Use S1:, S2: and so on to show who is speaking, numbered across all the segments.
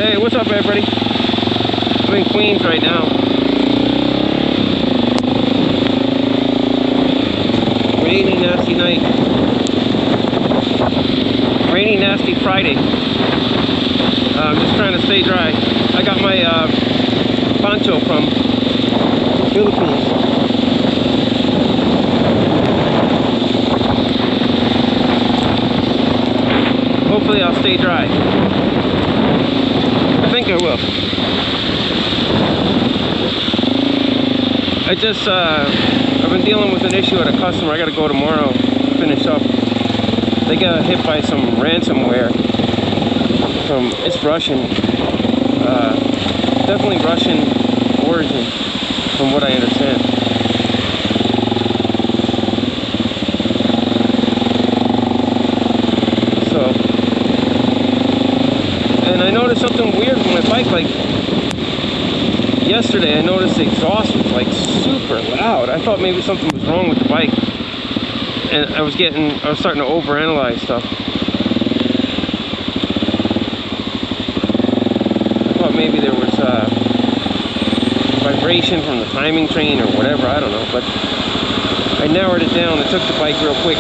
S1: Hey, what's up, everybody? I'm in Queens right now. Rainy, nasty night. Rainy, nasty Friday. I'm just trying to stay dry. I got my poncho from the Philippines. Hopefully I'll stay dry. I think I will. I've been dealing with an issue at a customer. I gotta go tomorrow to finish up. They got hit by some ransomware it's Russian. Definitely Russian origin, from what I understand. And I noticed something weird with my bike. Like yesterday, I noticed the exhaust was like super loud. I thought maybe something was wrong with the bike, and I was starting to overanalyze stuff. I thought maybe there was vibration from the timing chain or whatever. I don't know, but I narrowed it down. I took the bike real quick.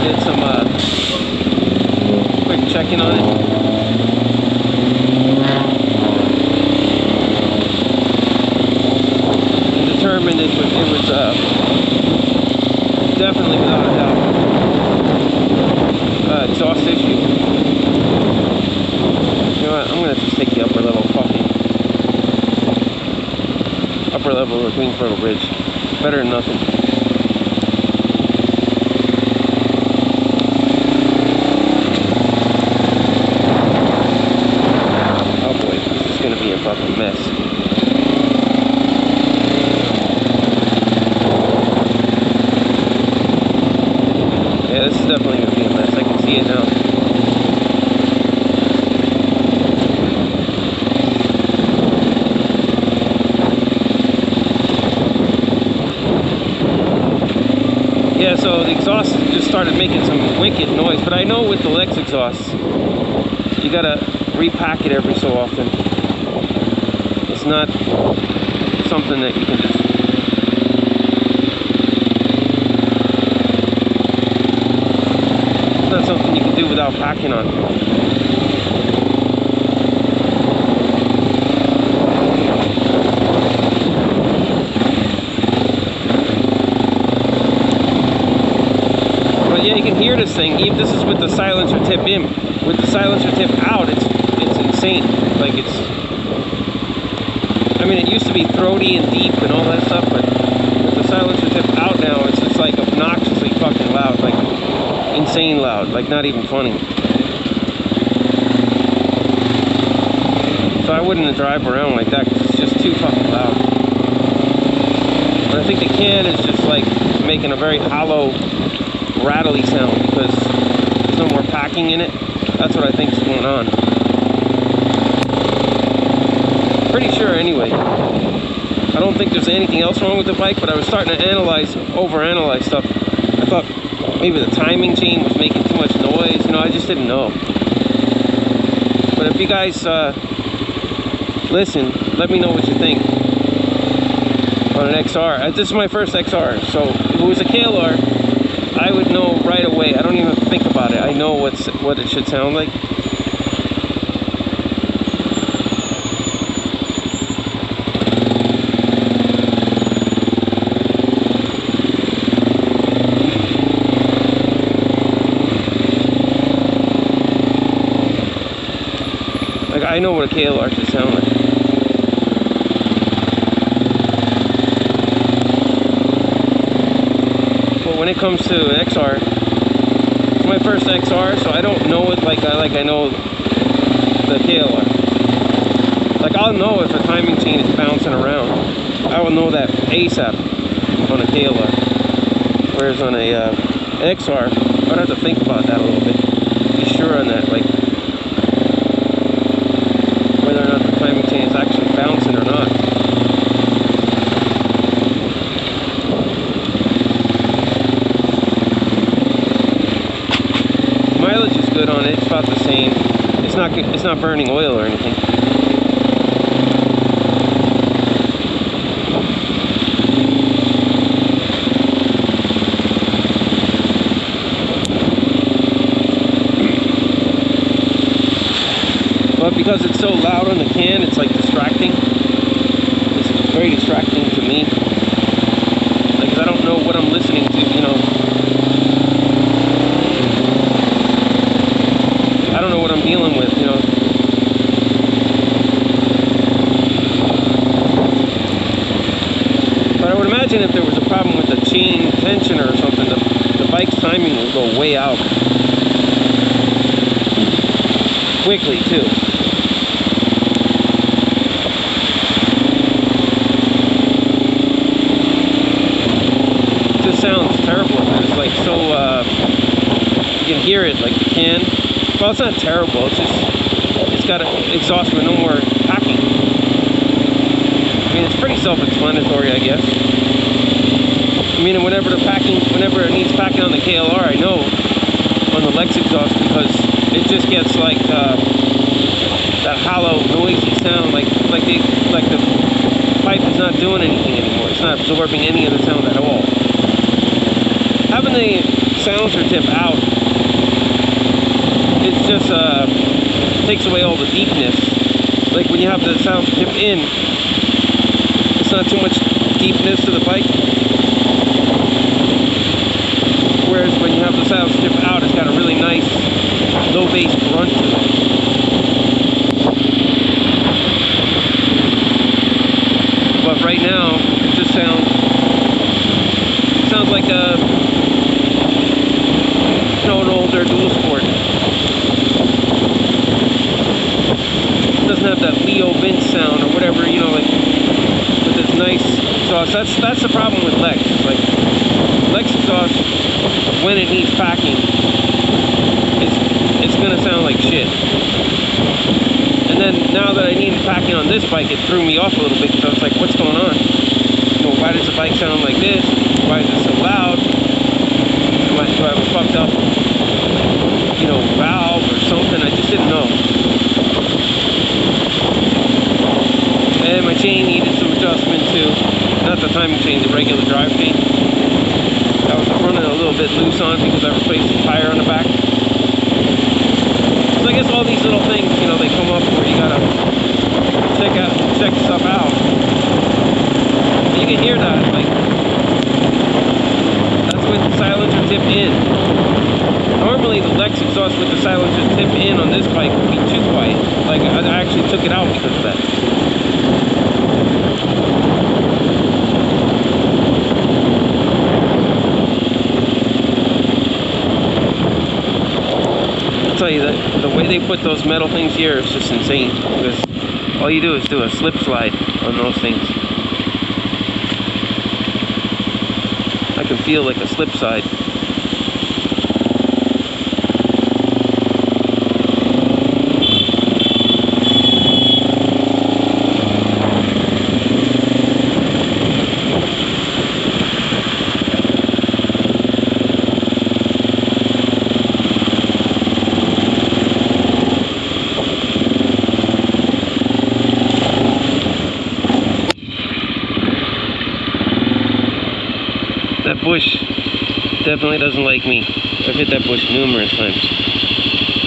S1: Did some quick checking on it. And determined it was definitely, without a doubt, exhaust issue. You know what, I'm gonna just take the upper level of Queensboro Bridge. Better than nothing. Fucking mess. Yeah, this is definitely going to be a mess. I can see it now. Yeah, so the exhaust just started making some wicked noise, but I know with the Lex exhaust, you gotta repack it every so often. It's not something that you can just do without packing on. But yeah, you can hear this thing. Even this is with the silencer tip in. With the silencer tip out, it's insane. Like I mean, it used to be throaty and deep and all that stuff, but with the silencer tip out now, it's just like obnoxiously fucking loud, like insane loud, like not even funny. So I wouldn't drive around like that because it's just too fucking loud. But I think the can is just like making a very hollow, rattly sound because there's no more packing in it. That's what I think is going on. Pretty sure anyway. I don't think there's anything else wrong with the bike, but I was starting to overanalyze stuff. I thought maybe the timing chain was making too much noise. You know, I just didn't know. But if you guys listen, let me know what you think on an XR. This is my first XR, so if it was a KLR, I would know right away. I don't even think about it. I know what it should sound like. I know what a KLR should sound like. But when it comes to an XR, it's my first XR, so I don't know it like I know the KLR. Like I'll know if a timing chain is bouncing around. I will know that ASAP on a KLR. Whereas on a XR, I'd have to think about that a little bit. Be sure on that, like whether or not the timing chain is actually bouncing or not. Mileage is good on it. about the same. It's not burning oil or anything. But because it's so loud on the can, it's like distracting. It's very distracting to me. Like, 'cause I don't know what I'm listening to, you know. I don't know what I'm dealing with, you know. But I would imagine if there was a problem with the chain tensioner or something, the bike's timing would go way out. Quickly, too. It just sounds terrible. It's like so, you can hear it, like the can. Well, it's not terrible, it's just, it's got an exhaust with no more packing. I mean, it's pretty self-explanatory, I guess. I mean, whenever it needs packing on the KLR, I know on the Lex exhaust, because it just gets like that hollow, noisy sound, like the pipe is not doing anything anymore. It's not absorbing any of the sound at all. Having the silencer tip out, it just takes away all the deepness. Like when you have the silencer tip in, it's not too much deepness to the bike. Whereas when you have the silencer tip out, it's got a really nice low bass grunt to it. But right now, it just sounds like an older dual sport. It doesn't have that Leo Vince sound or whatever, you know, like with this nice exhaust. That's the problem with Lex. Like Lex exhaust, when it needs packing, it's gonna sound like shit. And then now that I need packing on this bike, it threw me off a little bit, because I was like, what's going on? You know, why does the bike sound like this? Why is it so loud? Do I have a fucked up, you know, valve or something? I just didn't know. And my chain needed some adjustment too. Not the timing chain, the regular drive chain. I was running a little bit loose on because I replaced the tire on the back. So I guess all these little things, you know, they come up where you gotta check stuff out. You can hear that, like, that's with the silencer tip in. Normally the Lex exhaust with the silencer tip in on this bike would be too quiet. Like, I actually took it out because of that. I'll tell you that the way they put those metal things here is just insane, because all you do is do a slip slide on those things. I can feel like a slip slide. That bush definitely doesn't like me. I've hit that bush numerous times.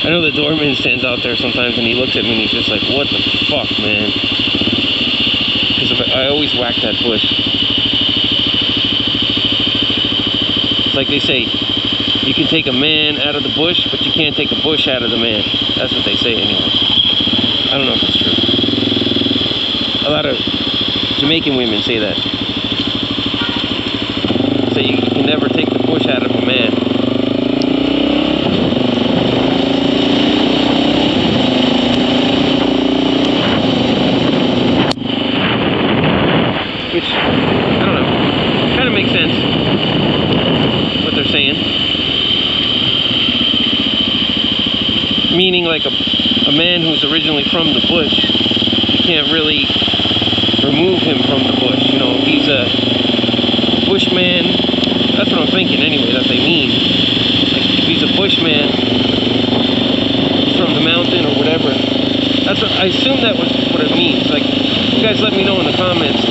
S1: I know the doorman stands out there sometimes and he looks at me and he's just like, what the fuck, man? Because I always whack that bush. It's like they say, you can take a man out of the bush, but you can't take a bush out of the man. That's what they say anyway. I don't know if it's true. A lot of Jamaican women say that. So you can never take the bush out of a man. Which, I don't know, kind of makes sense, what they're saying. Meaning like a man who's originally from the bush, you can't really remove him from the bush. You know, if he's a bushman, that's what I'm thinking anyway, that they mean. Like, if he's a bushman, mountain or whatever. That's what, I assume that was what it means. Like, you guys let me know in the comments.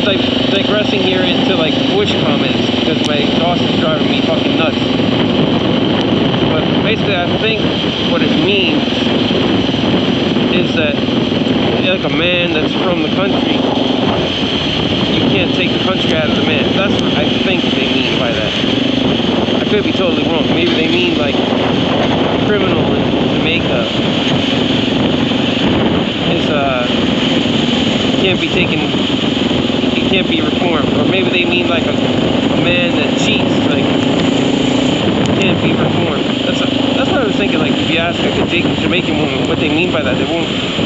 S1: I'm digressing here into like bush comments because my exhaust is driving me fucking nuts. But basically, I think what it means is that like a man that's from the country, you can't take the country out of the man. That's what I think they mean by that. I could be totally wrong. Maybe they mean like a criminal in Jamaica is can't be taken, he can't be reformed. Or maybe they mean like a man that cheats, like can't be reformed. That's what I was thinking. Like if you ask like a Jamaican woman what they mean by that, they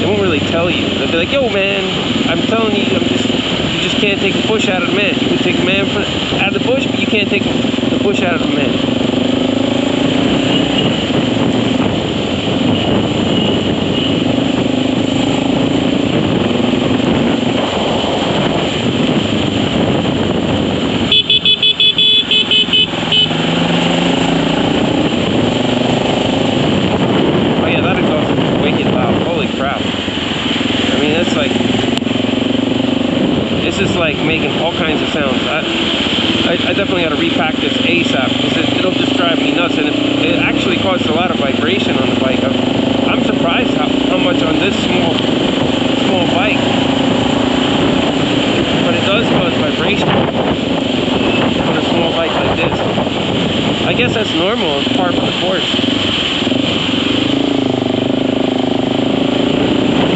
S1: won't really tell you. They'll be like, yo man, I'm telling you, you just can't take the bush out of the man. You can take the man out of the bush, but you can't take the bush out of the man. It's just like making all kinds of sounds. I definitely got to repack this ASAP because it'll just drive me nuts, and it actually causes a lot of vibration on the bike. I'm surprised how much on this small bike, but it does cause vibration on a small bike like this. I guess that's normal. It's part of the course.